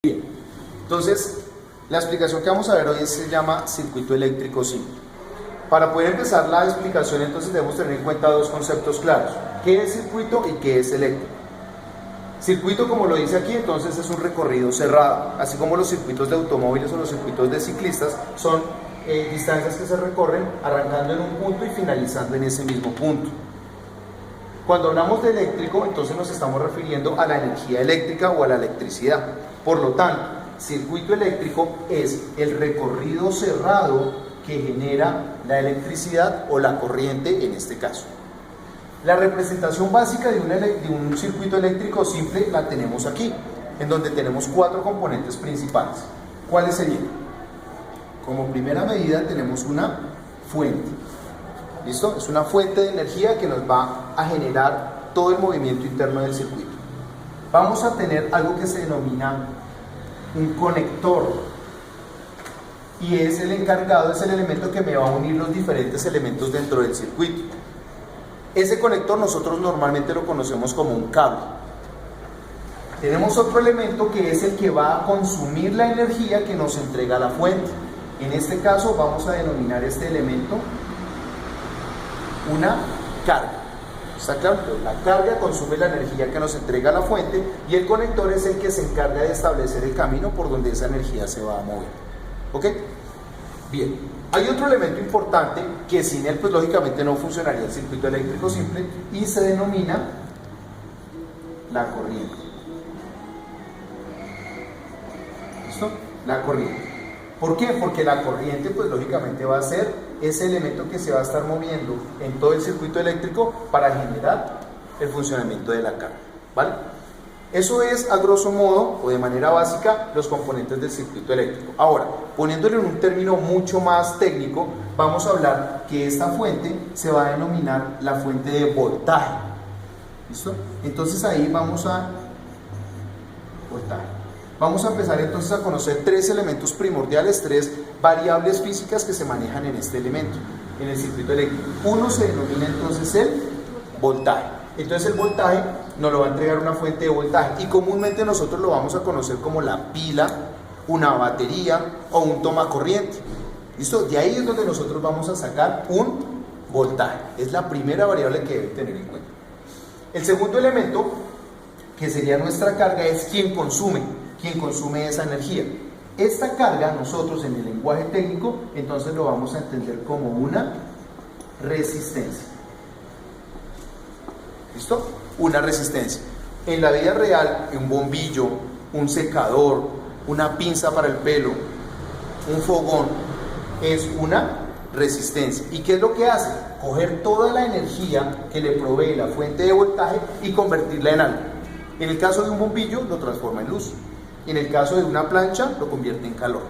Bien, entonces la explicación que vamos a ver hoy se llama circuito eléctrico simple. Para poder empezar la explicación, entonces debemos tener en cuenta dos conceptos claros: ¿qué es circuito y qué es eléctrico? Circuito, como lo dice aquí, entonces es un recorrido cerrado, así como los circuitos de automóviles o los circuitos de ciclistas son distancias que se recorren arrancando en un punto y finalizando en ese mismo punto. Cuando hablamos de eléctrico, entonces nos estamos refiriendo a la energía eléctrica o a la electricidad. Por lo tanto, circuito eléctrico es el recorrido cerrado que genera la electricidad o la corriente en este caso. La representación básica de un circuito eléctrico simple la tenemos aquí, en donde tenemos cuatro componentes principales. ¿Cuáles serían? Como primera medida tenemos una fuente. ¿Listo? Es una fuente de energía que nos va a generar todo el movimiento interno del circuito. Vamos a tener algo que se denomina un conector, y es el encargado, es el elemento que me va a unir los diferentes elementos dentro del circuito. Ese conector nosotros normalmente lo conocemos como un cable. Tenemos otro elemento que es el que va a consumir la energía que nos entrega la fuente. En este caso vamos a denominar este elemento una carga. ¿Está claro? La carga consume la energía que nos entrega la fuente y el conector es el que se encarga de establecer el camino por donde esa energía se va a mover. ¿Ok? Bien. Hay otro elemento importante que sin él, pues lógicamente no funcionaría el circuito eléctrico simple, y se denomina la corriente. ¿Listo? La corriente. ¿Por qué? Porque la corriente, pues lógicamente va a ser ese elemento que se va a estar moviendo en todo el circuito eléctrico para generar el funcionamiento de la carga, ¿vale? Eso es, a grosso modo, o de manera básica, los componentes del circuito eléctrico. Ahora, poniéndole en un término mucho más técnico, vamos a hablar que esta fuente se va a denominar la fuente de voltaje. ¿Listo? Entonces ahí vamos a voltaje. Vamos a empezar entonces a conocer tres elementos primordiales, tres variables físicas que se manejan en este elemento, en el circuito eléctrico. Uno se denomina entonces el voltaje. Entonces el voltaje nos lo va a entregar una fuente de voltaje y comúnmente nosotros lo vamos a conocer como la pila, una batería o un tomacorriente. ¿Listo? De ahí es donde nosotros vamos a sacar un voltaje. Es la primera variable que deben tener en cuenta. El segundo elemento, que sería nuestra carga, es quien consume esa energía. Esta carga nosotros en el lenguaje técnico entonces lo vamos a entender como una resistencia. ¿Listo? Una resistencia. En la vida real, un bombillo, un secador, una pinza para el pelo, un fogón, es una resistencia. ¿Y qué es lo que hace? Coger toda la energía que le provee la fuente de voltaje y convertirla en algo. En el caso de un bombillo, lo transforma en luz. En el caso de una plancha, lo convierte en calor.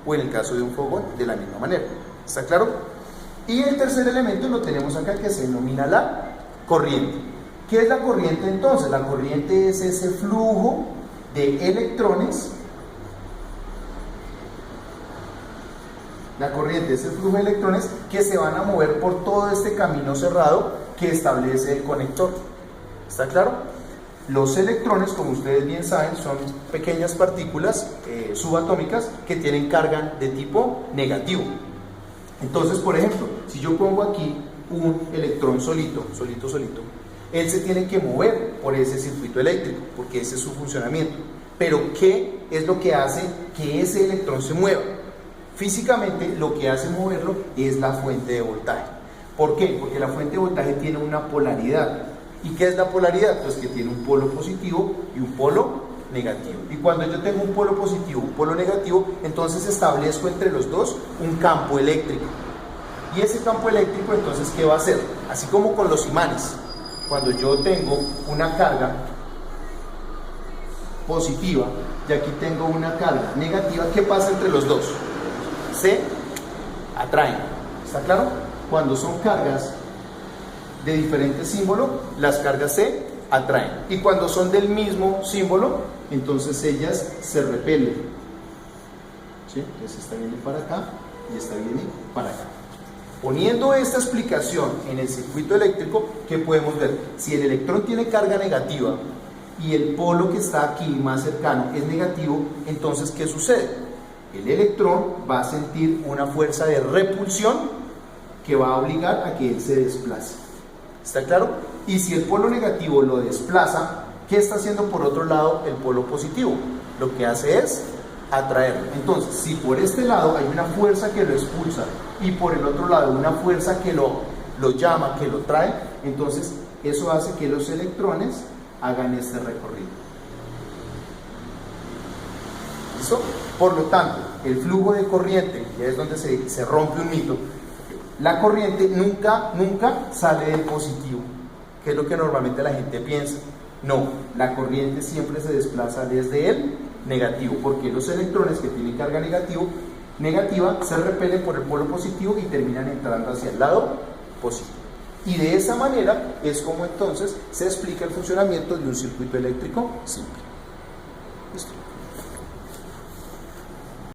O en el caso de un fogón, de la misma manera. ¿Está claro? Y el tercer elemento lo tenemos acá, que se denomina la corriente. ¿Qué es la corriente entonces? La corriente es ese flujo de electrones. La corriente es el flujo de electrones que se van a mover por todo este camino cerrado que establece el conector. ¿Está claro? Los electrones, como ustedes bien saben, son pequeñas partículas subatómicas que tienen carga de tipo negativo. Entonces, por ejemplo, si yo pongo aquí un electrón solito, él se tiene que mover por ese circuito eléctrico, porque ese es su funcionamiento. Pero, ¿qué es lo que hace que ese electrón se mueva? Físicamente, lo que hace moverlo es la fuente de voltaje. ¿Por qué? Porque la fuente de voltaje tiene una polaridad. ¿Y qué es la polaridad? Pues que tiene un polo positivo y un polo negativo. Y cuando yo tengo un polo positivo y un polo negativo, entonces establezco entre los dos un campo eléctrico. Y ese campo eléctrico, entonces, ¿qué va a hacer? Así como con los imanes. Cuando yo tengo una carga positiva y aquí tengo una carga negativa, ¿qué pasa entre los dos? Se atraen. ¿Está claro? Cuando son cargas de diferente símbolo, las cargas se atraen. Y cuando son del mismo símbolo, entonces ellas se repelen. ¿Sí? Entonces esta viene para acá y esta viene para acá. Poniendo esta explicación en el circuito eléctrico, ¿qué podemos ver? Si el electrón tiene carga negativa y el polo que está aquí más cercano es negativo, entonces ¿qué sucede? El electrón va a sentir una fuerza de repulsión que va a obligar a que él se desplace. ¿Está claro? Y si el polo negativo lo desplaza, ¿qué está haciendo por otro lado el polo positivo? Lo que hace es atraerlo. Entonces, si por este lado hay una fuerza que lo expulsa y por el otro lado una fuerza que lo llama, que lo trae, entonces eso hace que los electrones hagan este recorrido. ¿Listo? Por lo tanto, el flujo de corriente, que es donde se rompe un mito, la corriente nunca sale del positivo, que es lo que normalmente la gente piensa. No, la corriente siempre se desplaza desde el negativo, porque los electrones que tienen carga negativa se repelen por el polo positivo y terminan entrando hacia el lado positivo. Y de esa manera es como entonces se explica el funcionamiento de un circuito eléctrico simple. ¿Listo?